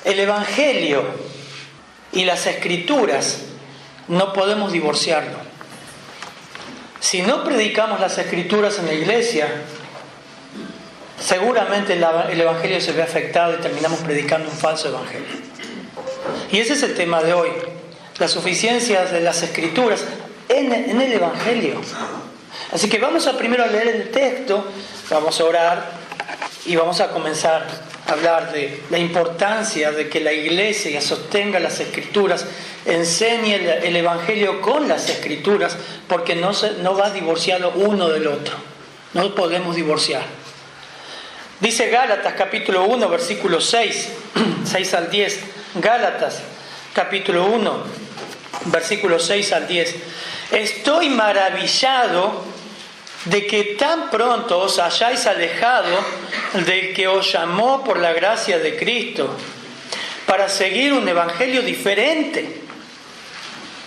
El Evangelio y las Escrituras no podemos divorciarlo. Si no predicamos las Escrituras en la iglesia, seguramente el Evangelio se ve afectado y terminamos predicando un falso Evangelio. Y ese es el tema de hoy, la suficiencia de las Escrituras en el Evangelio. Así que vamos a primero leer el texto, vamos a orar y vamos a comenzar a hablar de la importancia de que la iglesia sostenga las Escrituras, enseñe el Evangelio con las Escrituras, porque no va divorciado uno del otro. No podemos divorciar. Dice Gálatas capítulo 1, versículo 6 al 10. Gálatas capítulo 1, versículo 6 al 10. Estoy maravillado de que tan pronto os hayáis alejado del que os llamó por la gracia de Cristo para seguir un evangelio diferente.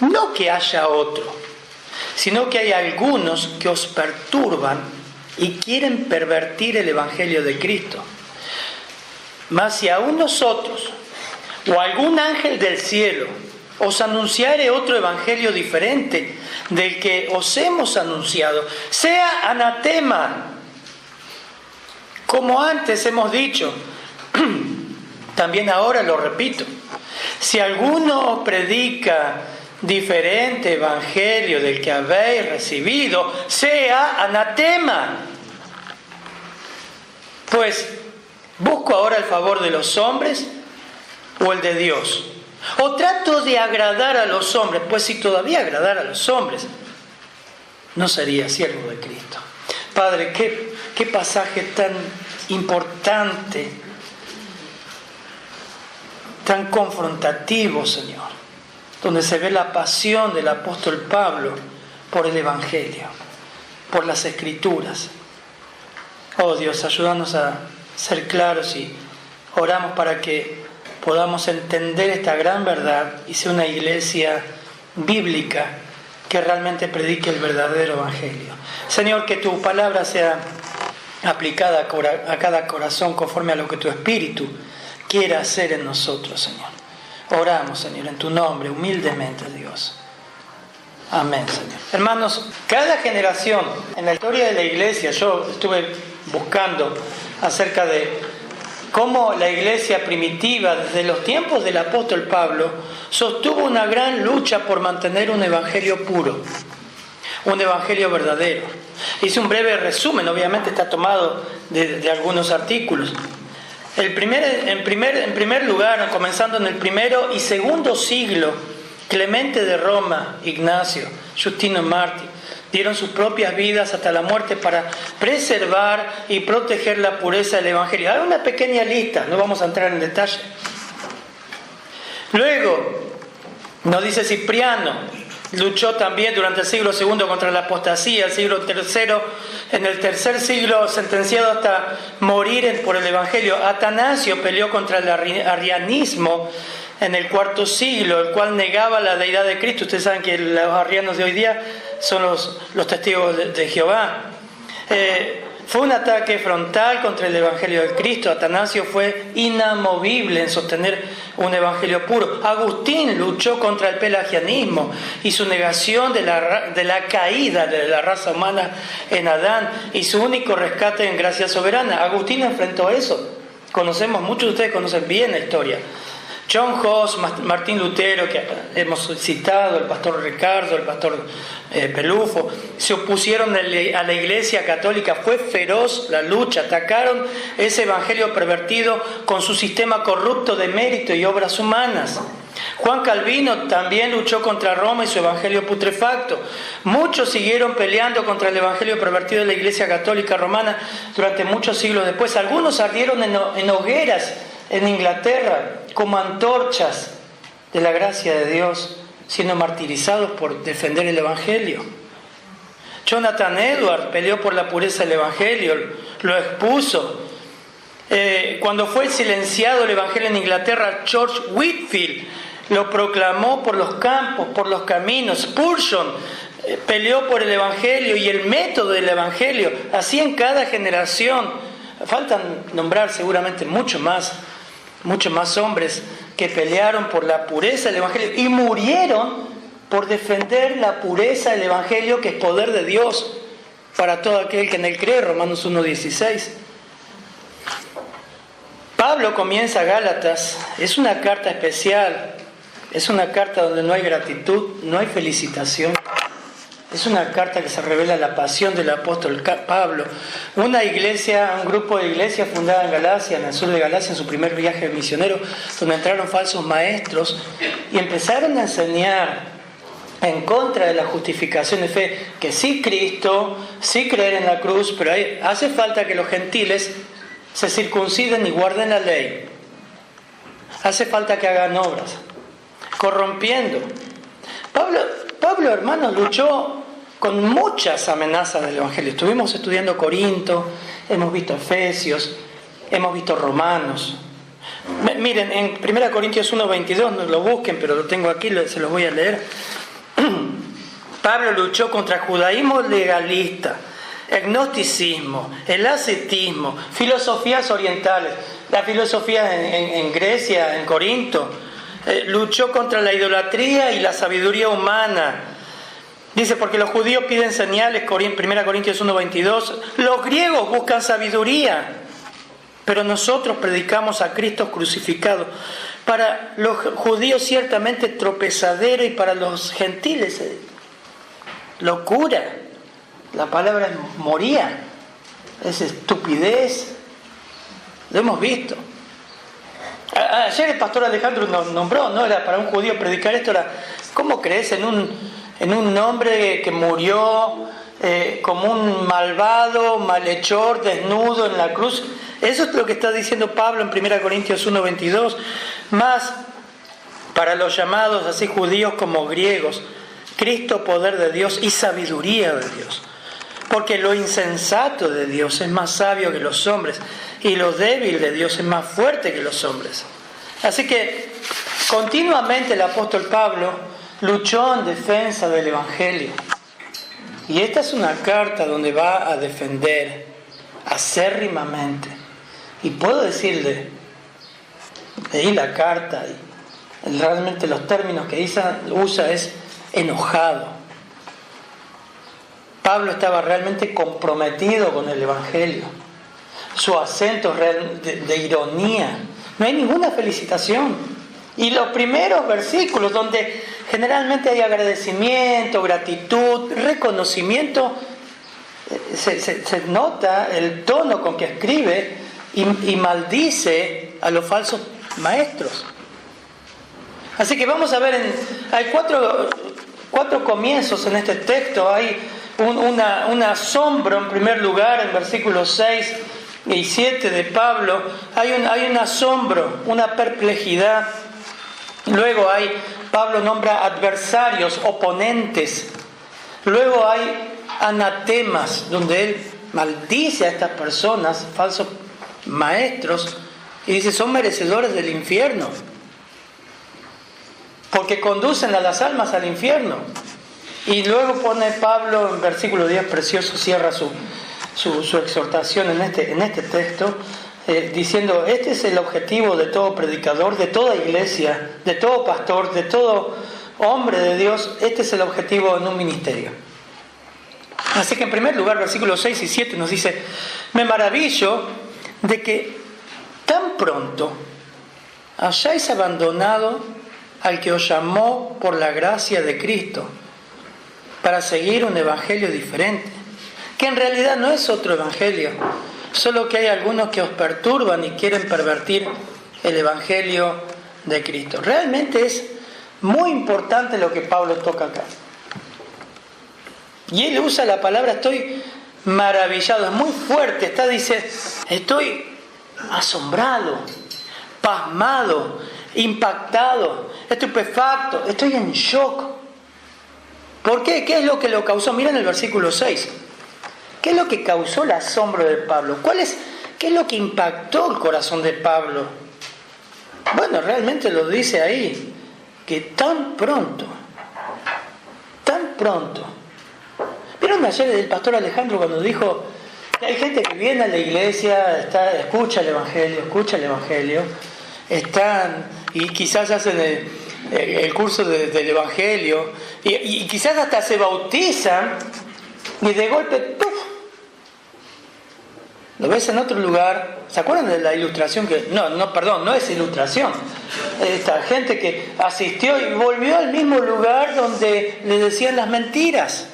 No que haya otro, sino que hay algunos que os perturban y quieren pervertir el evangelio de Cristo. Mas si aún nosotros o algún ángel del cielo os anunciare otro evangelio diferente del que os hemos anunciado, sea anatema. Como antes hemos dicho, también ahora lo repito, si alguno os predica diferente evangelio del que habéis recibido, sea anatema. Pues, ¿busco ahora el favor de los hombres o el de Dios? ¿O trato de agradar a los hombres? Pues si todavía agradara a los hombres, no sería siervo de Cristo. Padre, qué pasaje tan importante, tan confrontativo, Señor, donde se ve la pasión del apóstol Pablo por el Evangelio, por las Escrituras. Oh Dios, ayúdanos a ser claros y oramos para que podamos entender esta gran verdad y sea una iglesia bíblica que realmente predique el verdadero Evangelio. Señor, que tu palabra sea aplicada a cada corazón conforme a lo que tu Espíritu quiera hacer en nosotros, Señor. Oramos, Señor, en tu nombre, humildemente, Dios. Amén, Señor. Hermanos, cada generación en la historia de la iglesia, yo estuve buscando acerca de cómo la iglesia primitiva, desde los tiempos del apóstol Pablo, sostuvo una gran lucha por mantener un evangelio puro, un evangelio verdadero. Hice un breve resumen, obviamente está tomado de algunos artículos. En primer lugar, comenzando en el primero y segundo siglo, Clemente de Roma, Ignacio, Justino Mártir, dieron sus propias vidas hasta la muerte para preservar y proteger la pureza del Evangelio. Hay una pequeña lista, no vamos a entrar en detalle. Luego, nos dice Cipriano, luchó también durante el siglo II contra la apostasía, el siglo III, en el tercer siglo sentenciado hasta morir por el Evangelio. Atanasio peleó contra el arrianismo en el IV siglo, el cual negaba la deidad de Cristo. Ustedes saben que los arrianos de hoy día son los testigos de Jehová. Fue un ataque frontal contra el Evangelio de Cristo. Atanasio fue inamovible en sostener un Evangelio puro. Agustín luchó contra el pelagianismo y su negación de la caída de la raza humana en Adán y su único rescate en gracia soberana. Agustín enfrentó eso. Muchos de ustedes conocen bien la historia. John Huss, Martín Lutero, que hemos citado, el pastor Ricardo, el pastor Pelufo, se opusieron a la Iglesia Católica. Fue feroz la lucha, atacaron ese evangelio pervertido con su sistema corrupto de mérito y obras humanas. Juan Calvino también luchó contra Roma y su evangelio putrefacto. Muchos siguieron peleando contra el evangelio pervertido de la Iglesia Católica Romana durante muchos siglos después. Algunos ardieron en hogueras en Inglaterra como antorchas de la gracia de Dios, siendo martirizados por defender el Evangelio. Jonathan Edwards peleó por la pureza del Evangelio, lo expuso. Cuando fue silenciado el Evangelio en Inglaterra, George Whitefield lo proclamó por los campos, por los caminos. Spurgeon peleó por el Evangelio y el método del Evangelio. Así en cada generación. Faltan nombrar seguramente mucho más. muchos más hombres que pelearon por la pureza del Evangelio y murieron por defender la pureza del Evangelio, que es poder de Dios para todo aquel que en él cree, Romanos 1:16. Pablo comienza Gálatas, es una carta especial, es una carta donde no hay gratitud, no hay felicitación. Es una carta que se revela la pasión del apóstol Pablo. Una iglesia, un grupo de iglesias fundada en Galacia, en el sur de Galacia, en su primer viaje misionero, donde entraron falsos maestros y empezaron a enseñar en contra de la justificación de fe, que sí Cristo, sí creer en la cruz, pero hace falta que los gentiles se circunciden y guarden la ley. Hace falta que hagan obras, corrompiendo. Pablo, hermanos, luchó con muchas amenazas del Evangelio. Estuvimos estudiando Corinto, hemos visto Efesios, hemos visto Romanos. Miren, en 1 Corintios 1:22, no lo busquen, pero lo tengo aquí, se los voy a leer. Pablo luchó contra el judaísmo legalista, el gnosticismo, el ascetismo, filosofías orientales, la filosofía en Grecia, en Corinto. Luchó contra la idolatría y la sabiduría humana. Dice, porque los judíos piden señales, 1 Corintios 1:22, los griegos buscan sabiduría, pero nosotros predicamos a Cristo crucificado. Para los judíos ciertamente tropezadero y para los gentiles locura. La palabra es moría, es estupidez. Lo hemos visto. Ayer el pastor Alejandro nos nombró, no era para un judío predicar esto, era, ¿cómo crees en un hombre que murió como un malvado, malhechor, desnudo en la cruz? Eso es lo que está diciendo Pablo en 1 Corintios 1:22. Más para los llamados así judíos como griegos, Cristo poder de Dios y sabiduría de Dios. Porque lo insensato de Dios es más sabio que los hombres y lo débil de Dios es más fuerte que los hombres. Así que continuamente el apóstol Pablo luchó en defensa del Evangelio. Y esta es una carta donde va a defender acérrimamente. Y puedo decirle, leí la carta y realmente los términos que usa es enojado. Pablo estaba realmente comprometido con el Evangelio. Su acento de ironía. No hay ninguna felicitación. Y los primeros versículos donde generalmente hay agradecimiento, gratitud, reconocimiento, se nota el tono con que escribe y maldice a los falsos maestros. Así que vamos a ver, hay cuatro comienzos en este texto. Hay un asombro en primer lugar en versículos 6 y 7 de Pablo. Hay un asombro, una perplejidad. Luego Pablo nombra adversarios, oponentes. Luego hay anatemas, donde él maldice a estas personas, falsos maestros, y dice, son merecedores del infierno, porque conducen a las almas al infierno. Y luego pone Pablo en versículo 10, precioso, cierra su exhortación en este texto, diciendo, este es el objetivo de todo predicador, de toda iglesia, de todo pastor, de todo hombre de Dios. Este es el objetivo en un ministerio. Así que en primer lugar, versículos 6 y 7 nos dice, me maravillo de que tan pronto hayáis abandonado al que os llamó por la gracia de Cristo para seguir un evangelio diferente, que en realidad no es otro evangelio, solo que hay algunos que os perturban y quieren pervertir el evangelio de Cristo. Realmente es muy importante lo que Pablo toca acá. Y él usa la palabra estoy maravillado, es muy fuerte, dice, estoy asombrado, pasmado, impactado, estupefacto, estoy en shock. ¿Por qué? ¿Qué es lo que lo causó? Miren el versículo 6. ¿Qué es lo que causó el asombro de Pablo? ¿Qué es lo que impactó el corazón de Pablo? Bueno, realmente lo dice ahí, que tan pronto. ¿Vieron ayer el pastor Alejandro cuando dijo que hay gente que viene a la iglesia, escucha el Evangelio, están y quizás hacen el curso del Evangelio y quizás hasta se bautizan y de golpe ¡puf! Lo ves en otro lugar. ¿Se acuerdan de la ilustración? No es ilustración. Esta gente que asistió y volvió al mismo lugar donde le decían las mentiras.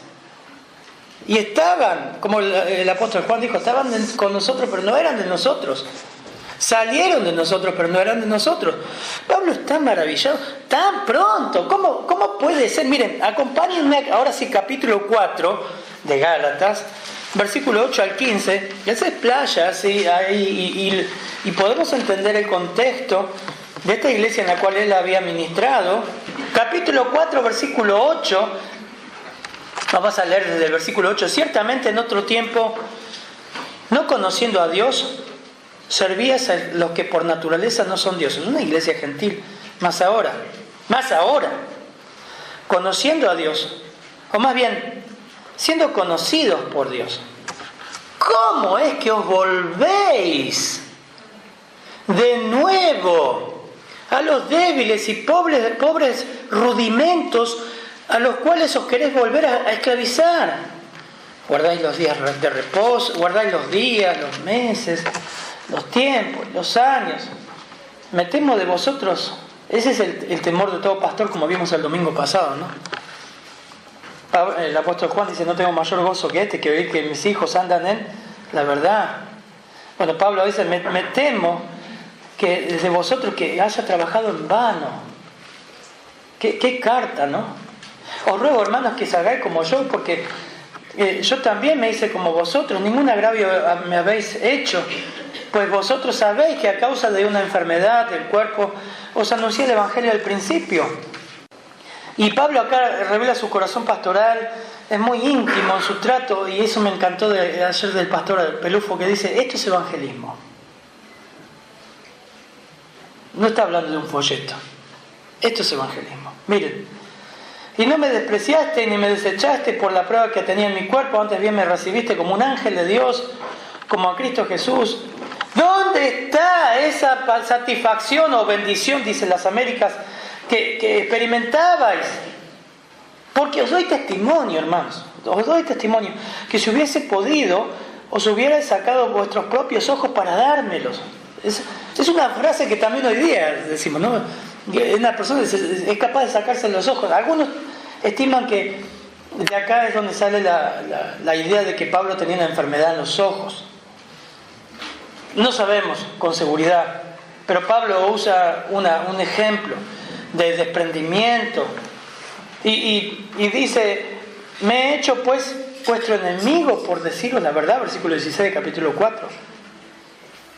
Y estaban, como el apóstol Juan dijo, estaban con nosotros, pero no eran de nosotros. Salieron de nosotros, pero no eran de nosotros. Pablo está maravillado. Tan pronto. ¿Cómo puede ser? Miren, acompáñenme ahora sí, capítulo 4 de Gálatas, versículo 8 al 15. Él se explaya, ¿sí? Y podemos entender el contexto de esta iglesia en la cual él había ministrado. Capítulo 4, versículo 8. Vamos a leer desde el versículo 8. Ciertamente en otro tiempo, no conociendo a Dios, servías a los que por naturaleza no son dioses. Una iglesia gentil. Más ahora, conociendo a Dios, o más bien, siendo conocidos por Dios. ¿Cómo es que os volvéis de nuevo a los débiles y pobres rudimentos a los cuales os queréis volver a esclavizar? Guardáis los días de reposo, guardáis los días, los meses, los tiempos, los años. Me temo de vosotros. Ese es el temor de todo pastor, como vimos el domingo pasado, ¿no? El apóstol Juan dice: no tengo mayor gozo que este, que oír que mis hijos andan en la verdad. Bueno, Pablo dice: me temo que de vosotros que haya trabajado en vano. ¿Qué carta, no? Os ruego, hermanos, que salgáis como yo, porque yo también me hice como vosotros. Ningún agravio me habéis hecho, pues vosotros sabéis que a causa de una enfermedad del cuerpo os anuncié el Evangelio al principio. Y Pablo acá revela su corazón pastoral, es muy íntimo en su trato, y eso me encantó ayer del pastor Pelufo, que dice: esto es evangelismo. No está hablando de un folleto. Esto es evangelismo. Miren: y no me despreciaste ni me desechaste por la prueba que tenía en mi cuerpo, antes bien me recibiste como un ángel de Dios, como a Cristo Jesús. ¿Dónde está esa satisfacción o bendición, dicen las Américas, que experimentabais? Porque os doy testimonio, hermanos, os doy testimonio, que si hubiese podido, os hubierais sacado vuestros propios ojos para dármelos. Es una frase que también hoy día decimos, ¿no? Una persona es capaz de sacarse los ojos. Algunos estiman que de acá es donde sale la idea de que Pablo tenía una enfermedad en los ojos. No sabemos con seguridad, pero Pablo usa un ejemplo de desprendimiento y dice: me he hecho pues vuestro enemigo por deciros la verdad, versículo 16 de capítulo 4.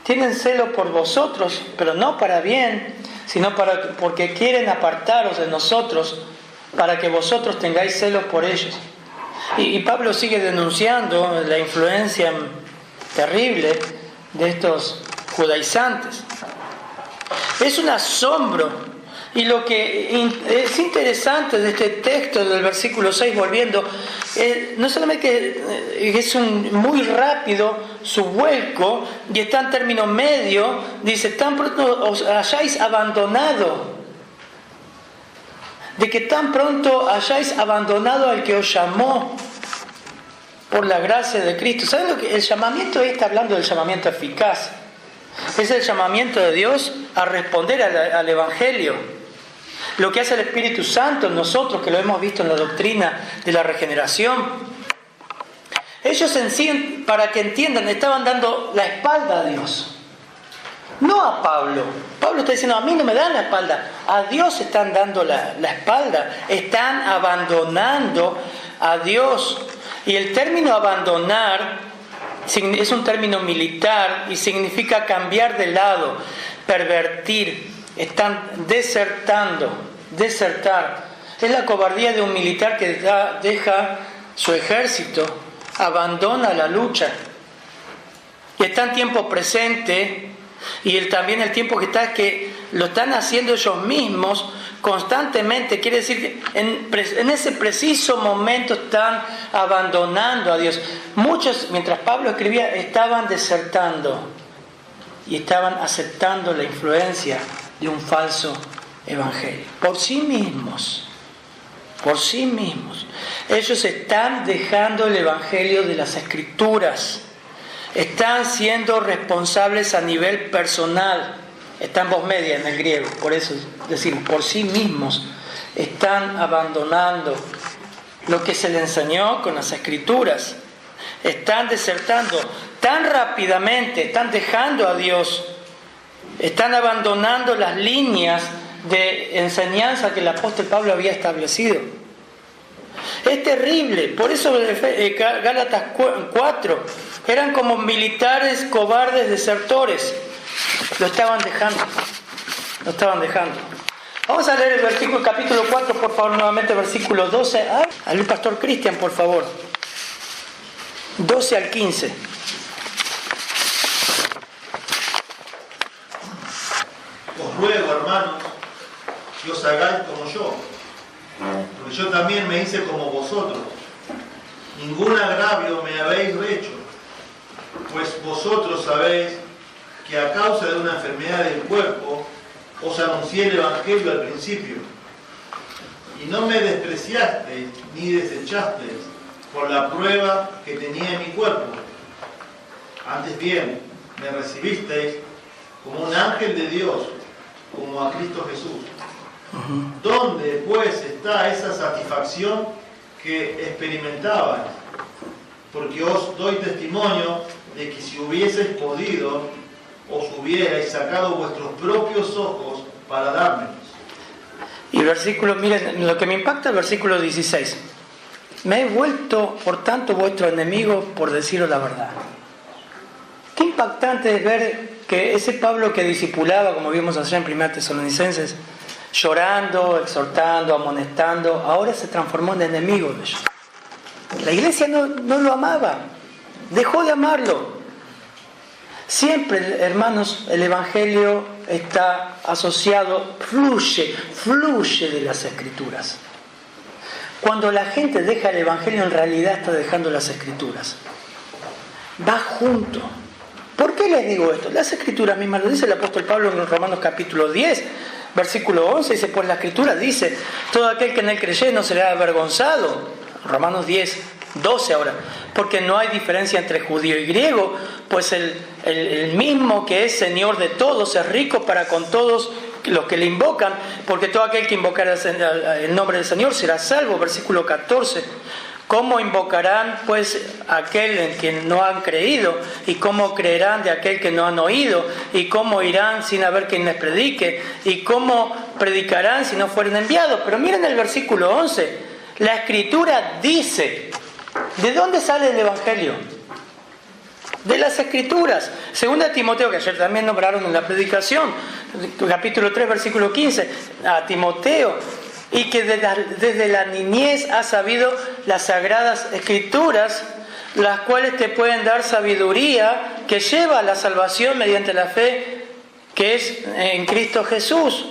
Tienen celo por vosotros, pero no para bien, sino porque quieren apartaros de nosotros, para que vosotros tengáis celos por ellos. Y Pablo sigue denunciando la influencia terrible de estos judaizantes. Es un asombro. Y lo que es interesante de este texto del versículo 6, volviendo, no solamente que es muy rápido su vuelco y está en término medio, dice: tan pronto os hayáis abandonado, de que tan pronto hayáis abandonado al que os llamó por la gracia de Cristo. ¿Saben lo que el llamamiento está hablando? Del llamamiento eficaz. Es el llamamiento de Dios a responder al Evangelio. Lo que hace el Espíritu Santo en nosotros, que lo hemos visto en la doctrina de la regeneración. Ellos en sí, para que entiendan, estaban dando la espalda a Dios. No a Pablo. Pablo está diciendo: a mí no me dan la espalda. A Dios están dando la espalda. Están abandonando a Dios. Y el término abandonar es un término militar y significa cambiar de lado, pervertir. Están desertando, desertar. Es la cobardía de un militar que deja su ejército, abandona la lucha. Y está en tiempo presente, y también el tiempo que está es que lo están haciendo ellos mismos constantemente. Quiere decir que en ese preciso momento están abandonando a Dios. Muchos, mientras Pablo escribía, estaban desertando y estaban aceptando la influencia de un falso evangelio. Por sí mismos. Ellos están dejando el evangelio de las Escrituras. Están siendo responsables a nivel personal. Está en voz media en el griego, por eso decimos, por sí mismos. Están abandonando lo que se les enseñó con las Escrituras. Están desertando tan rápidamente, están dejando a Dios. Están abandonando las líneas de enseñanza que el apóstol Pablo había establecido. Es terrible, por eso Gálatas 4 eran como militares cobardes desertores. Lo estaban dejando. Vamos a leer el versículo, capítulo 4, por favor, nuevamente, versículo 12. Al pastor Cristian, por favor. 12 al 15. Os ruego, hermanos, que os hagáis como yo, porque yo también me hice como vosotros. Ningún agravio me habéis hecho, pues vosotros sabéis que a causa de una enfermedad del cuerpo os anuncié el Evangelio al principio, y no me despreciasteis ni desechasteis por la prueba que tenía en mi cuerpo. Antes bien, me recibisteis como un ángel de Dios, como a Cristo Jesús. ¿Dónde, pues, está esa satisfacción que experimentabais? Porque os doy testimonio de que si hubieseis podido, os hubierais sacado vuestros propios ojos para dármelos. Y el versículo, miren, lo que me impacta el versículo 16. Me he vuelto, por tanto, vuestro enemigo por deciros la verdad. Qué impactante es ver que ese Pablo que discipulaba, como vimos ayer en 1 Tesalonicenses, llorando, exhortando, amonestando, ahora se transformó en enemigo de ellos. La iglesia no lo amaba, dejó de amarlo. Siempre, hermanos, el Evangelio está asociado, fluye de las Escrituras. Cuando la gente deja el Evangelio, en realidad está dejando las Escrituras. Va junto. ¿Por qué les digo esto? Las Escrituras mismas, lo dice el apóstol Pablo en Romanos capítulo 10, versículo 11, dice, pues la Escritura dice, todo aquel que en él creyere no será avergonzado. Romanos 10, 12 ahora, porque no hay diferencia entre judío y griego, pues el mismo que es Señor de todos es rico para con todos los que le invocan, porque todo aquel que invocara el nombre del Señor será salvo. Versículo 14. ¿Cómo invocarán pues aquel en quien no han creído? ¿Y cómo creerán de aquel que no han oído? ¿Y cómo irán sin haber quien les predique? ¿Y cómo predicarán si no fueren enviados? Pero miren el versículo 11. La Escritura dice, ¿de dónde sale el Evangelio? De las Escrituras. Segunda Timoteo, que ayer también nombraron en la predicación, capítulo 3, versículo 15, a Timoteo, y que desde la niñez has sabido las sagradas Escrituras, las cuales te pueden dar sabiduría que lleva a la salvación mediante la fe que es en Cristo Jesús.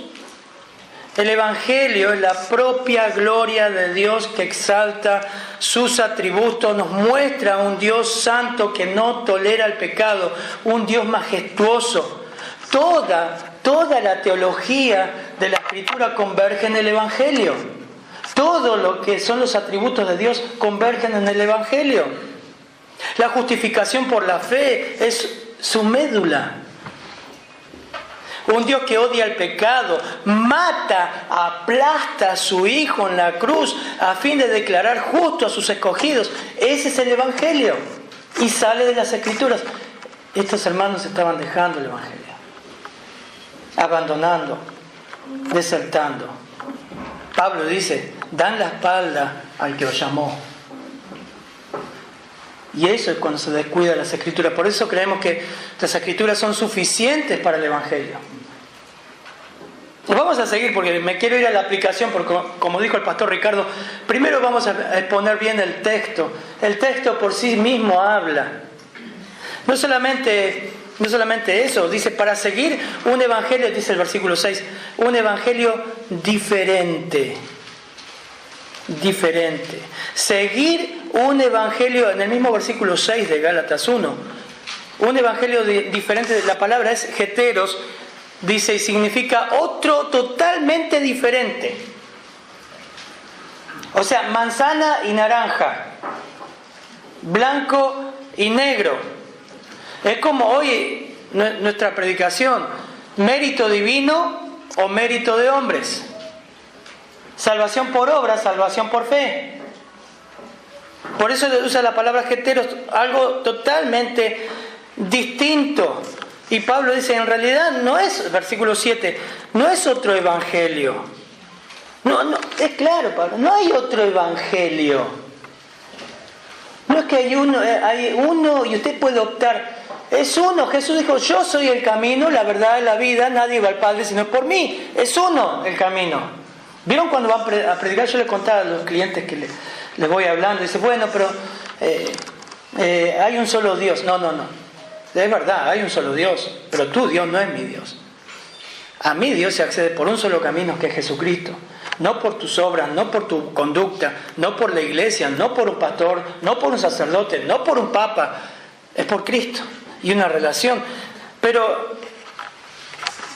El Evangelio es la propia gloria de Dios que exalta sus atributos, nos muestra un Dios santo que no tolera el pecado, un Dios majestuoso. Toda la teología de la Escritura converge en el Evangelio. Todo lo que son los atributos de Dios convergen en el Evangelio. La justificación por la fe es su médula. Un Dios que odia el pecado, mata, aplasta a su Hijo en la cruz a fin de declarar justo a sus escogidos. Ese es el Evangelio. Y sale de las Escrituras. Estos hermanos estaban dejando el Evangelio, abandonando, desertando. Pablo dice, dan la espalda al que os llamó. Y eso es cuando se descuida las Escrituras. Por eso creemos que las Escrituras son suficientes para el Evangelio. Y vamos a seguir porque me quiero ir a la aplicación, porque como dijo el pastor Ricardo, primero vamos a exponer bien el texto. El texto por sí mismo habla. No solamente eso, dice, para seguir un Evangelio, dice el versículo 6, un Evangelio diferente. Seguir un Evangelio, en el mismo versículo 6 de Gálatas 1, un Evangelio diferente. La palabra es heteros, dice, y significa otro totalmente diferente. O sea, manzana y naranja, blanco y negro. Es como hoy nuestra predicación, mérito divino o mérito de hombres. Salvación por obra, salvación por fe. Por eso usa la palabra heteros, algo totalmente distinto. Y Pablo dice, en realidad no es, versículo 7, no es otro evangelio. No, es claro, Pablo, no hay otro evangelio. No es que hay uno y usted puede optar. Es uno. Jesús dijo, yo soy el camino, la verdad y la vida, nadie va al Padre sino por mí. Es uno el camino. ¿Vieron cuando van a predicar? Yo les contaba a los clientes que les voy hablando. Dice, bueno, pero hay un solo Dios. No. Es verdad, hay un solo Dios. Pero tu Dios no es mi Dios. A mí Dios se accede por un solo camino, que es Jesucristo. No por tus obras, no por tu conducta, no por la iglesia, no por un pastor, no por un sacerdote, no por un papa. Es por Cristo. Y una relación. Pero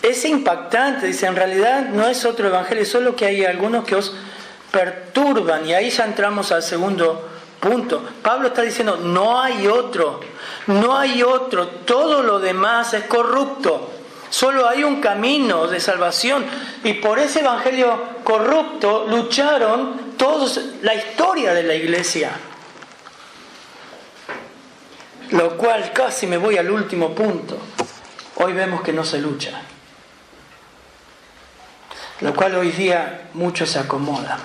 es impactante, dice, en realidad no es otro evangelio, solo que hay algunos que os perturban. Y ahí ya entramos al segundo punto. Pablo está diciendo, no hay otro, todo lo demás es corrupto. Solo hay un camino de salvación. Y por ese evangelio corrupto lucharon todos, la historia de la iglesia. Lo cual casi me voy al último punto. Hoy vemos que no se lucha. Lo cual hoy día muchos se acomodan.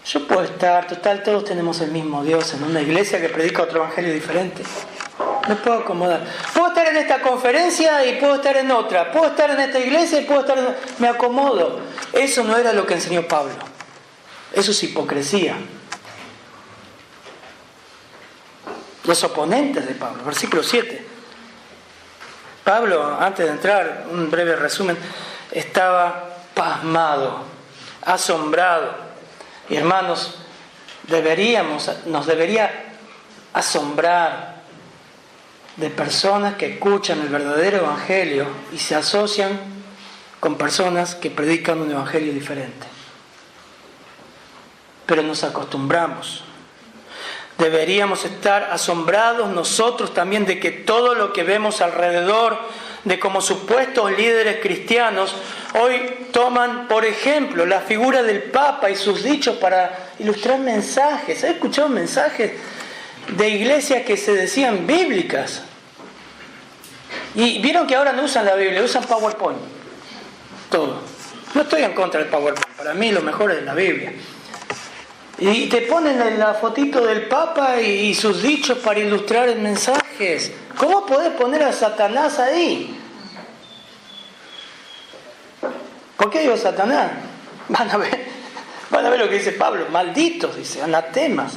Yo puedo estar, total, todos tenemos el mismo Dios en una iglesia que predica otro evangelio diferente. Me puedo acomodar. Puedo estar en esta conferencia y puedo estar en otra. Puedo estar en esta iglesia y puedo estar en... Me acomodo. Eso no era lo que enseñó Pablo. Eso es hipocresía. Los oponentes de Pablo, versículo 7. Pablo, antes de entrar, un breve resumen, estaba pasmado, asombrado. Y hermanos, nos debería asombrar de personas que escuchan el verdadero evangelio y se asocian con personas que predican un evangelio diferente. Pero nos acostumbramos. Deberíamos estar asombrados nosotros también de que todo lo que vemos alrededor de como supuestos líderes cristianos hoy toman, por ejemplo, la figura del Papa y sus dichos para ilustrar mensajes. ¿He escuchado mensajes de iglesias que se decían bíblicas? Y vieron que ahora no usan la Biblia, usan PowerPoint. Todo. No estoy en contra del PowerPoint, para mí lo mejor es la Biblia. Y te ponen la fotito del Papa y sus dichos para ilustrar mensajes. ¿Cómo podés poner a Satanás ahí? ¿Por qué digo Satanás? Van a ver lo que dice Pablo. Malditos, dice, anatemas.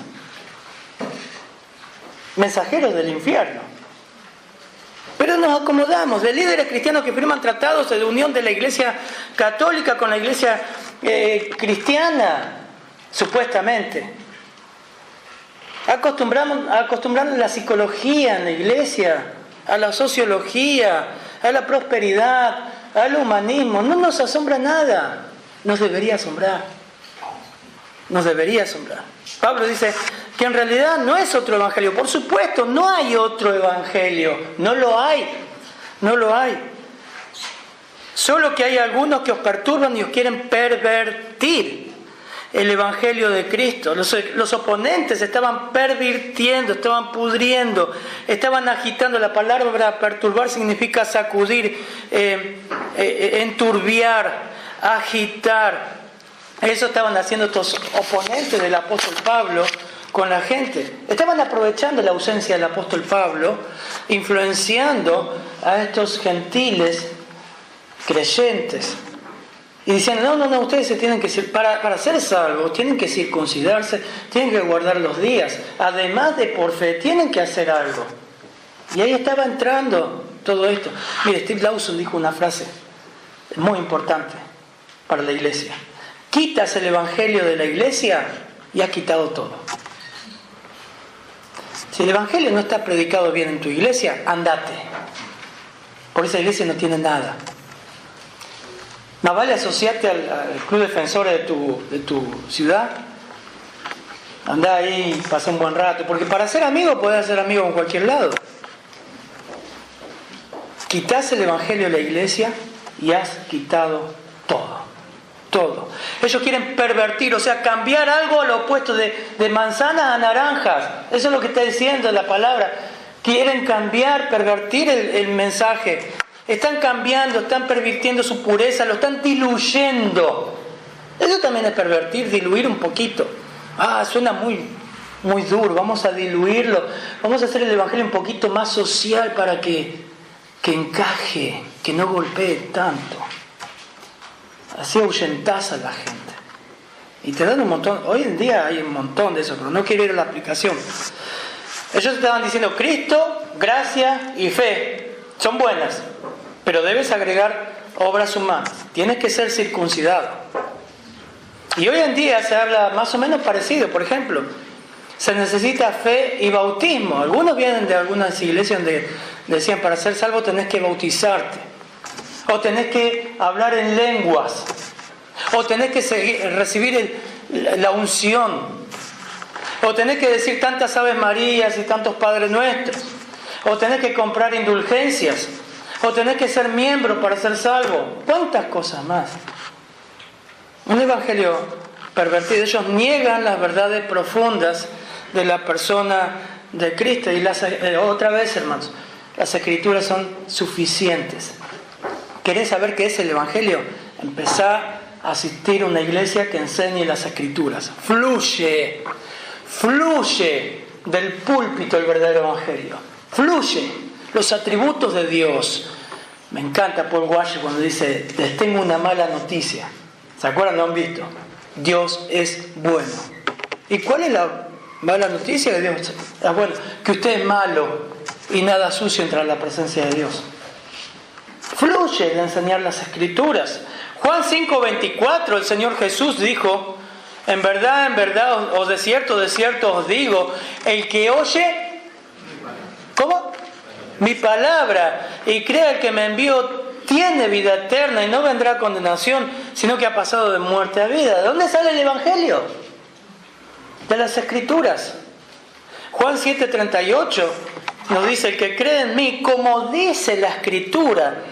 Mensajeros del infierno. Pero nos acomodamos de líderes cristianos que firman tratados de unión de la iglesia católica con la iglesia cristiana. Supuestamente acostumbrando a la psicología en la iglesia, a la sociología, a la prosperidad, al humanismo. No nos asombra nada. Nos debería asombrar. Pablo dice que en realidad no es otro evangelio. Por supuesto, no hay otro evangelio. No lo hay. Solo que hay algunos que os perturban y os quieren pervertir el evangelio de Cristo. Los oponentes estaban pervirtiendo, estaban pudriendo, estaban agitando. La palabra perturbar significa sacudir, enturbiar, agitar. Eso estaban haciendo estos oponentes del apóstol Pablo con la gente. Estaban aprovechando la ausencia del apóstol Pablo, influenciando a estos gentiles creyentes. Y decían, no, ustedes se tienen que para ser salvos, tienen que circuncidarse, tienen que guardar los días. Además de por fe, tienen que hacer algo. Y ahí estaba entrando todo esto. Mire, Steve Lawson dijo una frase muy importante para la iglesia. Quitas el evangelio de la iglesia y has quitado todo. Si el evangelio no está predicado bien en tu iglesia, andate. Por esa iglesia no tiene nada. Más vale asociarte al club defensor de tu ciudad. Andá ahí, pasa un buen rato. Porque para ser amigo podés ser amigo en cualquier lado. Quitás el evangelio de la iglesia y has quitado todo. Todo. Ellos quieren pervertir, o sea, cambiar algo al opuesto de manzanas a naranjas. Eso es lo que está diciendo la palabra. Quieren cambiar, pervertir el mensaje. Están cambiando, están pervirtiendo su pureza, lo están diluyendo. Eso también es pervertir, diluir un poquito. Suena muy, muy duro, vamos a diluirlo. Vamos a hacer el evangelio un poquito más social para que encaje, que no golpee tanto. Así ahuyentás a la gente. Y te dan un montón. Hoy en día hay un montón de eso, pero no quiero ir a la aplicación. Ellos estaban diciendo Cristo, gracia y fe. Son buenas, pero debes agregar obras humanas. Tienes que ser circuncidado. Y hoy en día se habla más o menos parecido. Por ejemplo, se necesita fe y bautismo. Algunos vienen de algunas iglesias donde decían para ser salvo tenés que bautizarte. O tenés que hablar en lenguas. O tenés que recibir la unción. O tenés que decir tantas Aves Marías y tantos Padres Nuestros. O tenés que comprar indulgencias. O tenés que ser miembro para ser salvo. ¿Cuántas cosas más? Un evangelio pervertido. Ellos niegan las verdades profundas de la persona de Cristo. Y otra vez, hermanos, las Escrituras son suficientes. ¿Querés saber qué es el evangelio? Empezá a asistir a una iglesia que enseñe las Escrituras. Fluye del púlpito el verdadero evangelio. Fluye los atributos de Dios. Me encanta Paul Washer cuando dice: les tengo una mala noticia. ¿Se acuerdan? ¿Lo han visto? Dios es bueno. ¿Y cuál es la mala noticia? Que Dios es bueno. Que usted es malo y nada sucio entra en la presencia de Dios. Fluye de enseñar las Escrituras. Juan 5:24, el Señor Jesús dijo: en verdad, o de cierto os digo, el que oye, ¿cómo? Mi palabra, y crea el que me envió, tiene vida eterna y no vendrá condenación, sino que ha pasado de muerte a vida. ¿De dónde sale el evangelio? De las Escrituras. Juan 7:38 nos dice: el que cree en mí, como dice la Escritura,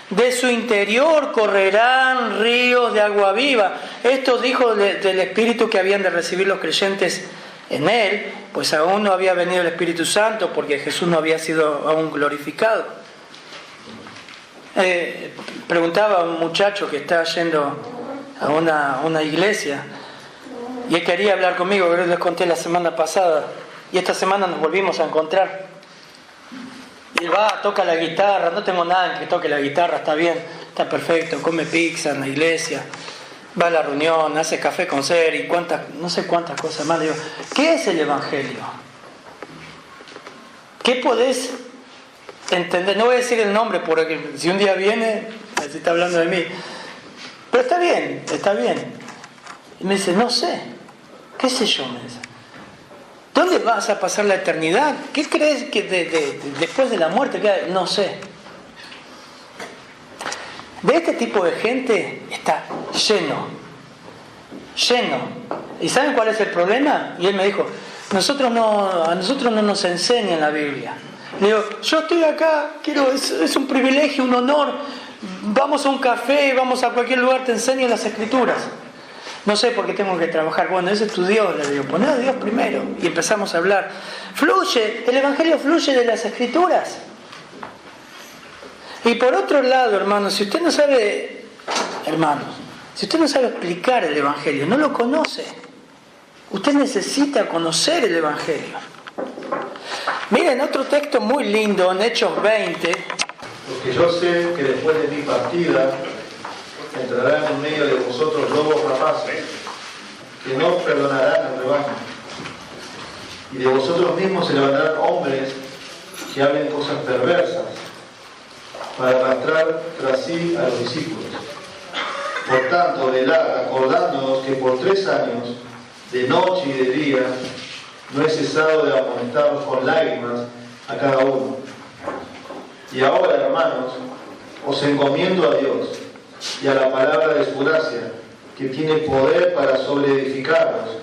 de su interior correrán ríos de agua viva. Esto dijo del Espíritu que habían de recibir los creyentes en Él, pues aún no había venido el Espíritu Santo, porque Jesús no había sido aún glorificado. Preguntaba a un muchacho que está yendo a una iglesia, y él quería hablar conmigo, pero les conté la semana pasada, y esta semana nos volvimos a encontrar. Y él toca la guitarra, no tengo nada en que toque la guitarra, está bien, está perfecto, come pizza en la iglesia, va a la reunión, hace café con ser y no sé cuántas cosas más. Le digo, ¿qué es el evangelio? ¿Qué podés entender? No voy a decir el nombre porque si un día viene, se está hablando de mí. Pero está bien. Y me dice, no sé, qué sé yo, me dice. ¿Dónde vas a pasar la eternidad? ¿Qué crees que después de la muerte queda? No sé. De este tipo de gente está lleno. ¿Y saben cuál es el problema? Y él me dijo, a nosotros no nos enseñan la Biblia. Le digo, yo estoy acá, es un privilegio, un honor. Vamos a un café, vamos a cualquier lugar, te enseño las Escrituras. No sé por qué tengo que trabajar. Bueno, ese es tu Dios, le digo. Poné a Dios primero. Y empezamos a hablar. El evangelio fluye de las Escrituras. Y por otro lado, hermanos, si usted no sabe explicar el evangelio, no lo conoce. Usted necesita conocer el evangelio. Miren, otro texto muy lindo en Hechos 20. Porque yo sé que después de mi partida entrarán en medio de vosotros lobos rapaces, que no perdonarán el rebaño. Y de vosotros mismos se levantarán hombres que hablen cosas perversas, para arrastrar tras sí a los discípulos. Por tanto, velad, acordándonos que por 3 años, de noche y de día, no he cesado de amonestaros con lágrimas a cada uno. Y ahora, hermanos, os encomiendo a Dios y a la palabra de su gracia, que tiene poder para sobreedificaros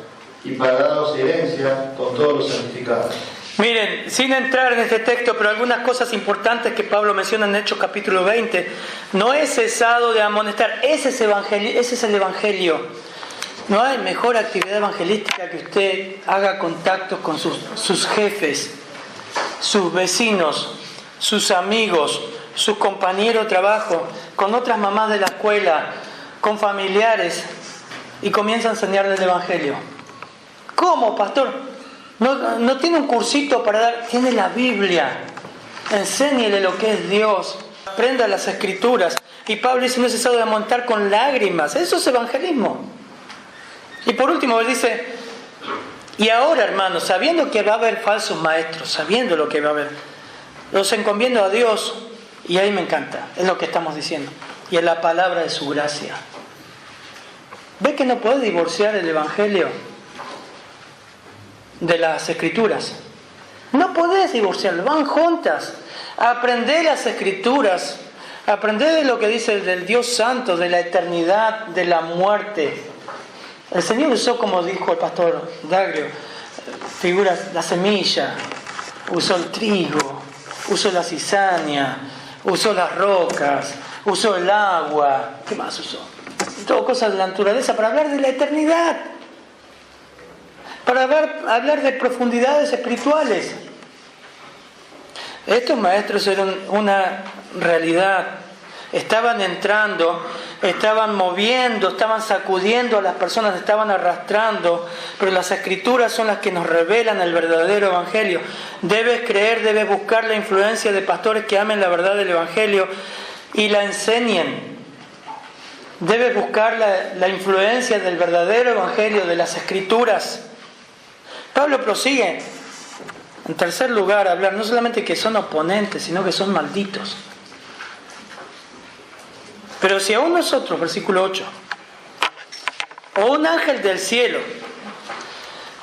y para daros herencia con todos los santificados. Miren, sin entrar en este texto, pero algunas cosas importantes que Pablo menciona en Hechos capítulo 20, no he cesado de amonestar, ese es el Evangelio. No hay mejor actividad evangelística que usted haga contactos con sus jefes, sus vecinos, sus amigos, sus compañeros de trabajo, con otras mamás de la escuela, con familiares, y comienza a enseñarles el Evangelio. ¿Cómo, pastor? No tiene un cursito para dar, tiene la Biblia. Enséñele lo que es Dios, aprenda las Escrituras. Y Pablo dice, no es necesario de amontar con lágrimas. Eso es evangelismo. Y por último, él dice, y ahora, hermanos, sabiendo que va a haber falsos maestros, sabiendo lo que va a haber, los encomiendo a Dios, y ahí me encanta, es lo que estamos diciendo, y en la palabra de su gracia. ¿Ve que no puede divorciar el Evangelio de las Escrituras? No podés divorciarlo, van juntas. Aprender las Escrituras, aprender de lo que dice del Dios Santo, de la eternidad, de la muerte. El Señor usó, como dijo el pastor Daglio, figuras, la semilla, usó el trigo, usó la cizaña, usó las rocas, usó el agua. ¿Qué más usó? Todo cosas de la naturaleza para hablar de la eternidad, para hablar de profundidades espirituales. Estos maestros eran una realidad. Estaban entrando, estaban moviendo, estaban sacudiendo a las personas, estaban arrastrando, pero las Escrituras son las que nos revelan el verdadero Evangelio. Debes creer, debes buscar la influencia de pastores que amen la verdad del Evangelio y la enseñen. Debes buscar la influencia del verdadero Evangelio, de las Escrituras. Pablo prosigue, en tercer lugar, a hablar no solamente que son oponentes, sino que son malditos. Pero si aún nosotros, versículo 8, o un ángel del cielo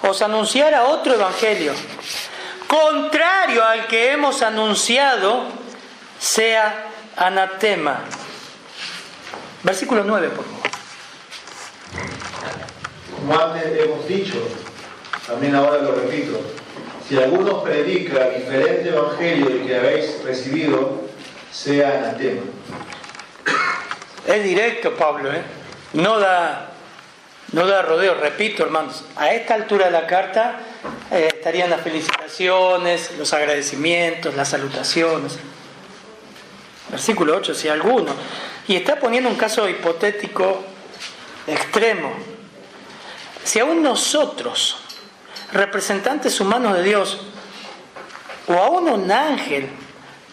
os anunciara otro evangelio, contrario al que hemos anunciado, sea anatema. Versículo 9, por favor. Como antes hemos dicho, también ahora lo repito, si alguno predica diferente evangelio del que habéis recibido, sea anatema. Es directo Pablo, no da rodeo. Repito, hermanos, a esta altura de la carta estarían las felicitaciones, los agradecimientos, las salutaciones. Versículo 8, si alguno. Y está poniendo un caso hipotético extremo. Si aún nosotros, representantes humanos de Dios, o aún un ángel,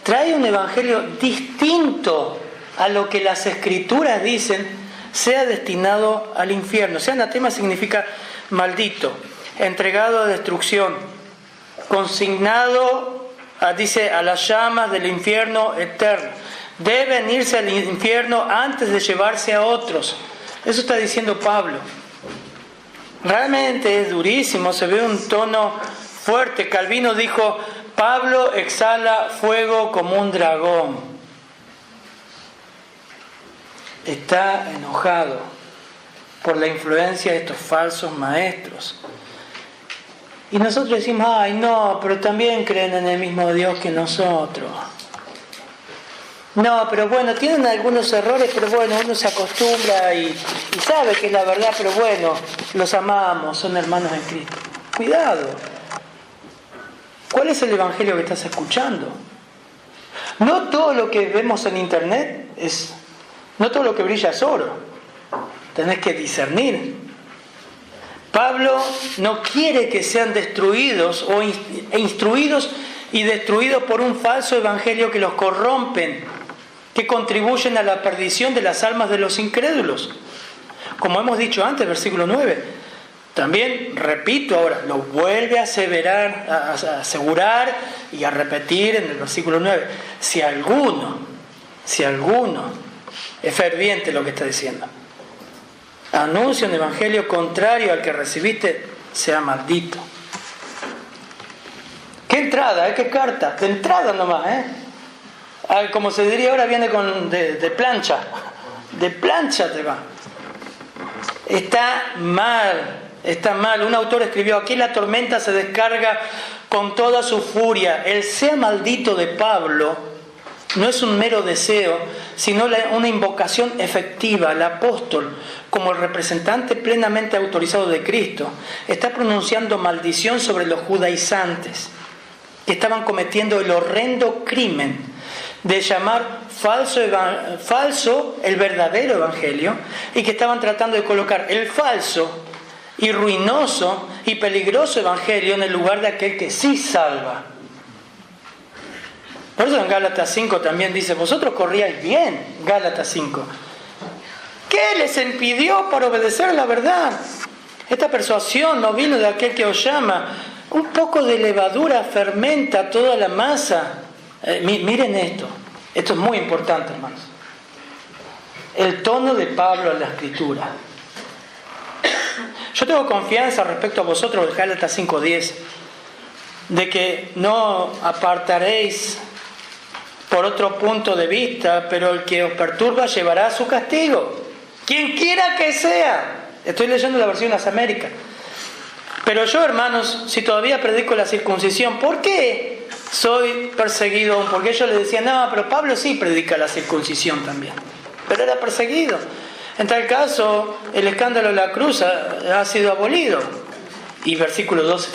trae un evangelio distinto a lo que las Escrituras dicen, sea destinado al infierno. Sea anatema significa maldito, entregado a destrucción, consignado a las llamas del infierno eterno. Deben irse al infierno antes de llevarse a otros. Eso está diciendo Pablo. Realmente es durísimo, se ve un tono fuerte. Calvino dijo, Pablo exhala fuego como un dragón. Está enojado por la influencia de estos falsos maestros. Y nosotros decimos, ay no, pero también creen en el mismo Dios que nosotros. No, pero bueno, tienen algunos errores, pero bueno, uno se acostumbra y sabe que es la verdad, pero bueno, los amamos, son hermanos en Cristo. Cuidado. ¿Cuál es el evangelio que estás escuchando? No todo lo que vemos en internet no todo lo que brilla es oro. Tenés que discernir. Pablo no quiere que sean destruidos e instruidos y destruidos por un falso evangelio que los corrompen, que contribuyen a la perdición de las almas de los incrédulos. Como hemos dicho antes, versículo 9. También, repito ahora, lo vuelve a asegurar y a repetir en el versículo 9. Si alguno es ferviente lo que está diciendo, anuncia un evangelio contrario al que recibiste, sea maldito. ¿Qué entrada? ¿Qué carta? De entrada nomás, Como se diría ahora, viene de plancha. De plancha te va. Está mal. Un autor escribió: aquí la tormenta se descarga con toda su furia. El sea maldito de Pablo no es un mero deseo, sino una invocación efectiva. El apóstol, como el representante plenamente autorizado de Cristo, está pronunciando maldición sobre los judaizantes, que estaban cometiendo el horrendo crimen de llamar falso el verdadero evangelio, y que estaban tratando de colocar el falso y ruinoso y peligroso evangelio en el lugar de aquel que sí salva. Por eso en Gálatas 5 también dice: vosotros corríais bien. Gálatas 5. ¿Qué les impidió para obedecer la verdad? Esta persuasión no vino de aquel que os llama. Un poco de levadura fermenta toda la masa. Miren esto. Esto es muy importante, hermanos. El tono de Pablo en la Escritura. Yo tengo confianza respecto a vosotros, de Gálatas 5:10, de que no apartaréis por otro punto de vista, pero el que os perturba llevará su castigo. Quien quiera que sea. Estoy leyendo la versión Las Américas. Pero yo, hermanos, si todavía predico la circuncisión, ¿por qué soy perseguido aún? Porque ellos le decían: no, pero Pablo sí predica la circuncisión también. Pero era perseguido. En tal caso, el escándalo de la cruz ha sido abolido. Y versículo 12,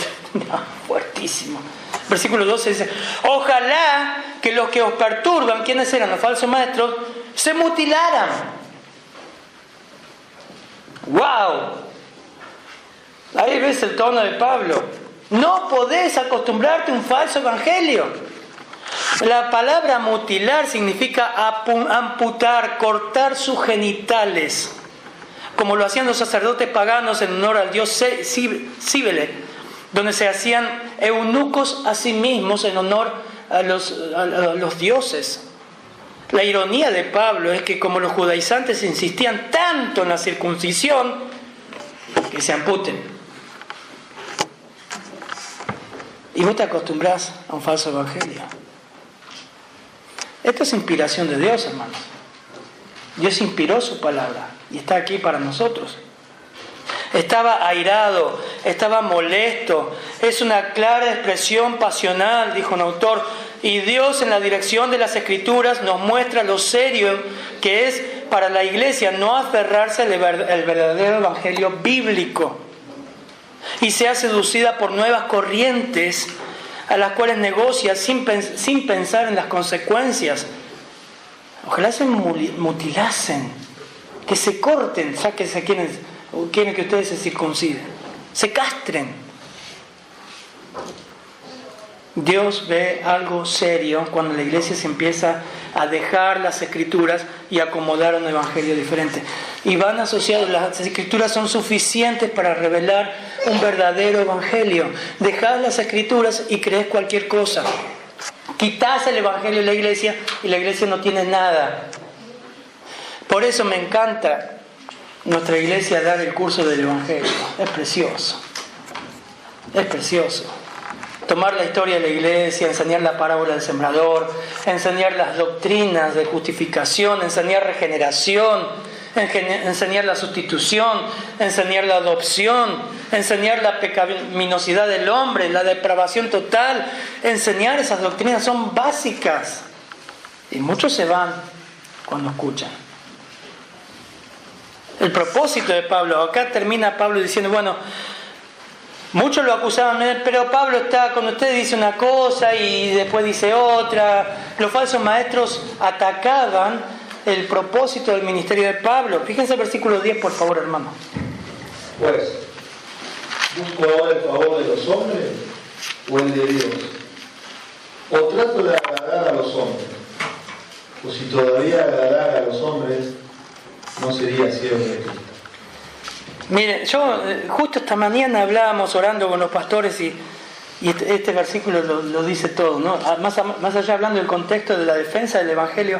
fuertísimo. Versículo 12 dice: ojalá que los que os perturban, ¿quiénes eran los falsos maestros?, se mutilaran. ¡Wow! Ahí ves el tono de Pablo. No podés acostumbrarte a un falso evangelio. La palabra mutilar significa amputar, cortar sus genitales, como lo hacían los sacerdotes paganos en honor al dios Cíbele, donde se hacían eunucos a sí mismos en honor a los dioses. La ironía de Pablo es que, como los judaizantes insistían tanto en la circuncisión, que se amputen. Y vos te acostumbrás a un falso evangelio. Esto es inspiración de Dios, hermanos. Dios inspiró su palabra y está aquí para nosotros. Estaba airado, estaba molesto. Es una clara expresión pasional, dijo un autor. Y Dios, en la dirección de las Escrituras, nos muestra lo serio que es para la iglesia no aferrarse al verdadero evangelio bíblico y sea seducida por nuevas corrientes a las cuales negocia sin pensar en las consecuencias. Ojalá se mutilasen, que se corten, ya que quieren que ustedes se circunciden, se castren. Dios ve algo serio cuando la iglesia se empieza a dejar las Escrituras y acomodar un evangelio diferente. Y van asociados, las Escrituras son suficientes para revelar un verdadero evangelio. Dejás las Escrituras y crees cualquier cosa. Quitás el evangelio de la iglesia y la iglesia no tiene nada. Por eso me encanta nuestra iglesia dar el curso del evangelio. Es precioso. Es precioso. Tomar la historia de la iglesia, enseñar la parábola del sembrador, enseñar las doctrinas de justificación, enseñar regeneración, enseñar la sustitución, enseñar la adopción, enseñar la pecaminosidad del hombre, la depravación total. Enseñar esas doctrinas son básicas. Y muchos se van cuando escuchan. El propósito de Pablo, acá termina Pablo diciendo, bueno, muchos lo acusaban, pero Pablo está con ustedes, dice una cosa y después dice otra. Los falsos maestros atacaban el propósito del ministerio de Pablo. Fíjense el versículo 10, por favor, hermano. Pues, ¿busco ahora el favor de los hombres o el de Dios? ¿O trato de agradar a los hombres? O si todavía agradara a los hombres, no sería siervo de Cristo. Miren, yo justo esta mañana hablábamos orando con los pastores y este versículo lo dice todo, ¿no? Más allá hablando del contexto de la defensa del Evangelio,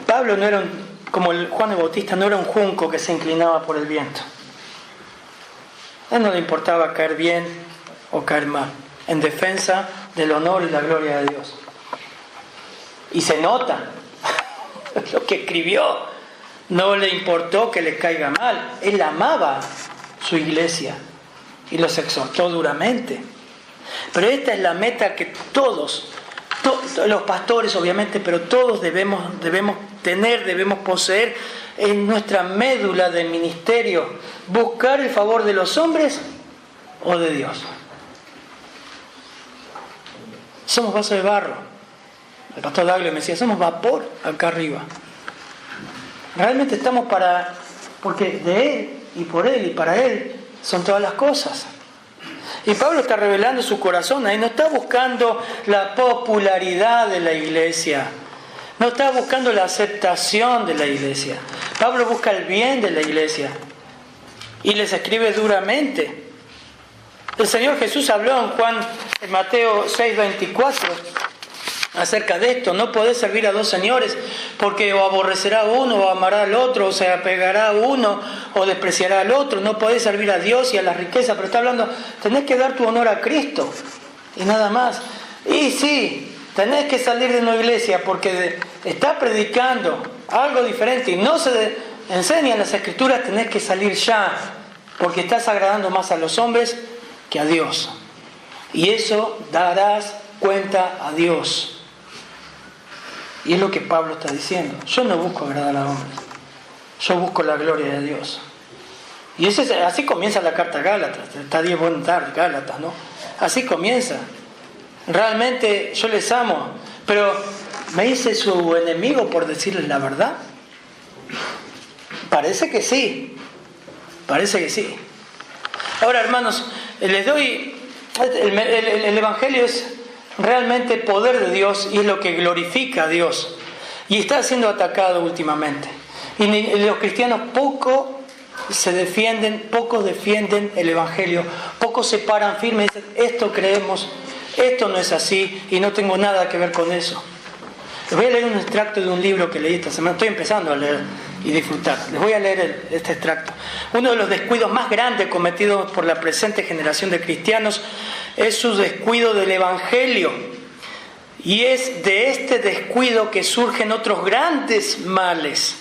Pablo no era como el Juan el Bautista, no era un junco que se inclinaba por el viento. A él no le importaba caer bien o caer mal, en defensa del honor y la gloria de Dios. Y se nota lo que escribió. No le importó que le caiga mal. Él amaba su iglesia y los exhortó duramente. Pero esta es la meta que todos, los pastores obviamente, pero todos debemos tener, debemos poseer en nuestra médula de ministerio. Buscar el favor de los hombres o de Dios. Somos vasos de barro. El pastor Daglio me decía, somos vapor acá arriba. Realmente estamos porque de Él y por Él y para Él son todas las cosas. Y Pablo está revelando su corazón ahí, no está buscando la popularidad de la iglesia, no está buscando la aceptación de la iglesia. Pablo busca el bien de la iglesia y les escribe duramente. El Señor Jesús habló en Mateo 6:24 acerca de esto. No podés servir a dos señores, porque o aborrecerá a uno o amará al otro, o se apegará a uno o despreciará al otro. No podés servir a Dios y a la riqueza. Pero está hablando, tenés que dar tu honor a Cristo y nada más. Y sí, tenés que salir de una iglesia porque está predicando algo diferente y no se enseña en las Escrituras. Tenés que salir ya, porque estás agradando más a los hombres que a Dios. Y eso darás cuenta a Dios. Y es lo que Pablo está diciendo. Yo no busco agradar a hombres. Yo busco la gloria de Dios. Y así comienza la carta a Gálatas. Está 10 buenas tardes, Gálatas, ¿no? Así comienza. Realmente yo les amo. Pero ¿me hice su enemigo por decirles la verdad? Parece que sí. Parece que sí. Ahora, hermanos, les doy... El Evangelio es realmente poder de Dios y es lo que glorifica a Dios. Y está siendo atacado últimamente. Y los cristianos pocos defienden el Evangelio. Pocos se paran firmes y dicen, esto creemos, esto no es así y no tengo nada que ver con eso. Les voy a leer un extracto de un libro que leí esta semana. Estoy empezando a leer y disfrutar. Les voy a leer este extracto. Uno de los descuidos más grandes cometidos por la presente generación de cristianos es su descuido del Evangelio. Y es de este descuido que surgen otros grandes males.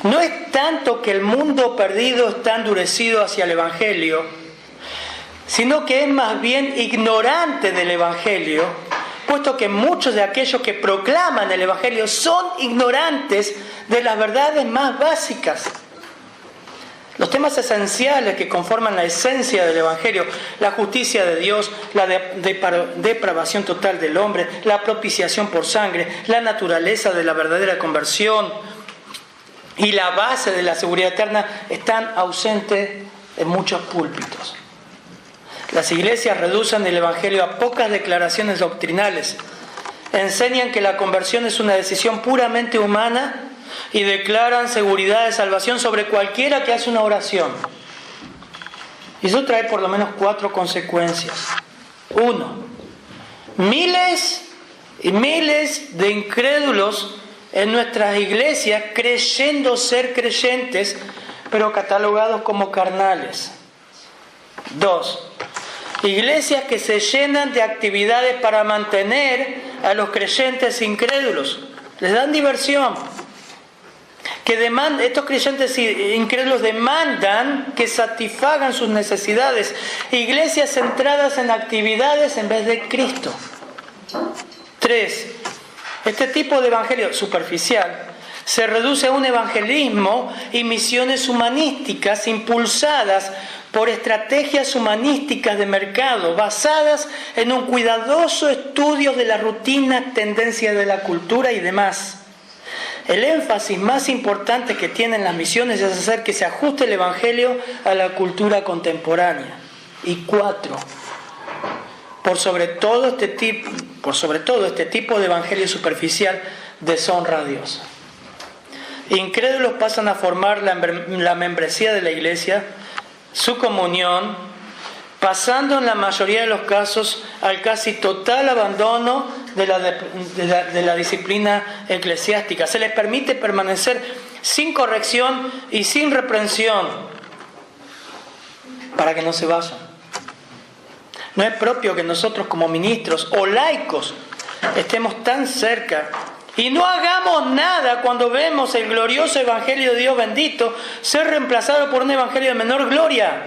No es tanto que el mundo perdido está endurecido hacia el Evangelio, sino que es más bien ignorante del Evangelio, puesto que muchos de aquellos que proclaman el Evangelio son ignorantes de las verdades más básicas. Los temas esenciales que conforman la esencia del Evangelio, la justicia de Dios, la depravación total del hombre, la propiciación por sangre, la naturaleza de la verdadera conversión y la base de la seguridad eterna, están ausentes en muchos púlpitos. Las iglesias reducen el Evangelio a pocas declaraciones doctrinales, enseñan que la conversión es una decisión puramente humana y declaran seguridad de salvación sobre cualquiera que hace una oración. Y eso trae por lo menos 4 consecuencias. 1. Miles y miles de incrédulos en nuestras iglesias creyendo ser creyentes, pero catalogados como carnales. 2. Iglesias que se llenan de actividades para mantener a los creyentes incrédulos. Les dan diversión. Estos creyentes incrédulos demandan que satisfagan sus necesidades. Iglesias centradas en actividades en vez de Cristo. 3. Este tipo de evangelio superficial se reduce a un evangelismo y misiones humanísticas impulsadas por estrategias humanísticas de mercado basadas en un cuidadoso estudio de las rutinas, tendencias de la cultura y demás. El énfasis más importante que tienen las misiones es hacer que se ajuste el Evangelio a la cultura contemporánea. Y 4. Por sobre todo este tipo de evangelio superficial deshonra a Dios. Incrédulos pasan a formar la membresía de la iglesia, su comunión, pasando en la mayoría de los casos al casi total abandono de la disciplina eclesiástica. Se les permite permanecer sin corrección y sin reprensión para que no se vayan. No es propio que nosotros como ministros o laicos estemos tan cerca Y no hagamos nada cuando vemos el glorioso Evangelio de Dios bendito ser reemplazado por un Evangelio de menor gloria.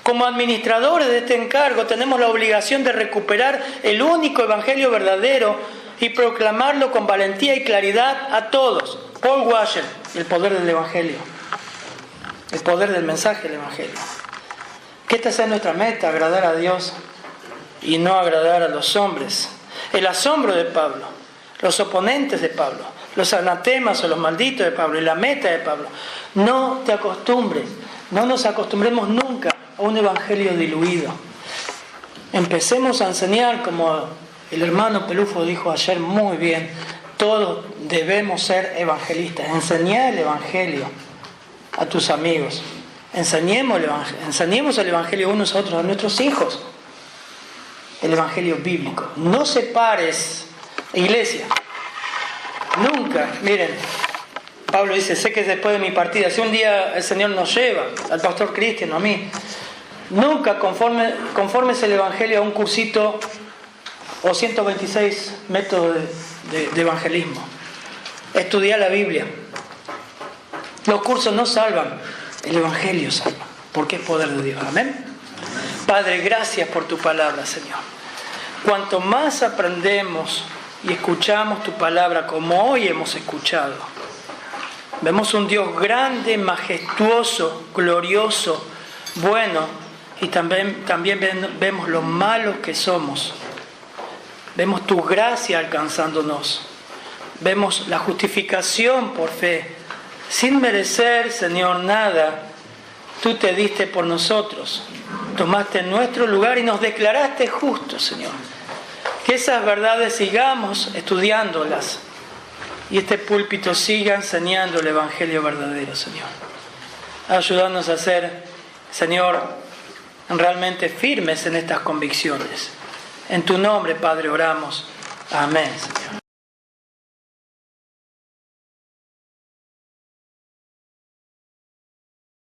Como administradores de este encargo tenemos la obligación de recuperar el único Evangelio verdadero y proclamarlo con valentía y claridad a todos. Paul Washer, el poder del Evangelio, el poder del mensaje del Evangelio. Que esta sea nuestra meta, agradar a Dios y no agradar a los hombres. El asombro de Pablo, los oponentes de Pablo, los anatemas o los malditos de Pablo y la meta de Pablo. No te acostumbres, no nos acostumbremos nunca a un evangelio diluido. Empecemos a enseñar, como el hermano Pelufo dijo ayer muy bien, todos debemos ser evangelistas. Enseñar el evangelio a tus amigos. Enseñemos el evangelio unos a otros, a nuestros hijos. El evangelio bíblico. No separes, iglesia. Nunca, miren, Pablo dice, sé que después de mi partida, si un día el Señor nos lleva, al pastor Cristian, a mí, nunca conformes el evangelio a un cursito o 126 métodos de evangelismo. Estudiar la Biblia. Los cursos no salvan, el evangelio salva, porque es poder de Dios. Amén. Padre, gracias por tu palabra, Señor. Cuanto más aprendemos y escuchamos tu palabra como hoy hemos escuchado, vemos un Dios grande, majestuoso, glorioso, bueno, y también vemos lo malos que somos. Vemos tu gracia alcanzándonos. Vemos la justificación por fe. Sin merecer, Señor, nada, tú te diste por nosotros. Tomaste nuestro lugar y nos declaraste justos, Señor. Que esas verdades sigamos estudiándolas y este púlpito siga enseñando el Evangelio verdadero, Señor. Ayúdanos a ser, Señor, realmente firmes en estas convicciones. En tu nombre, Padre, oramos. Amén, Señor.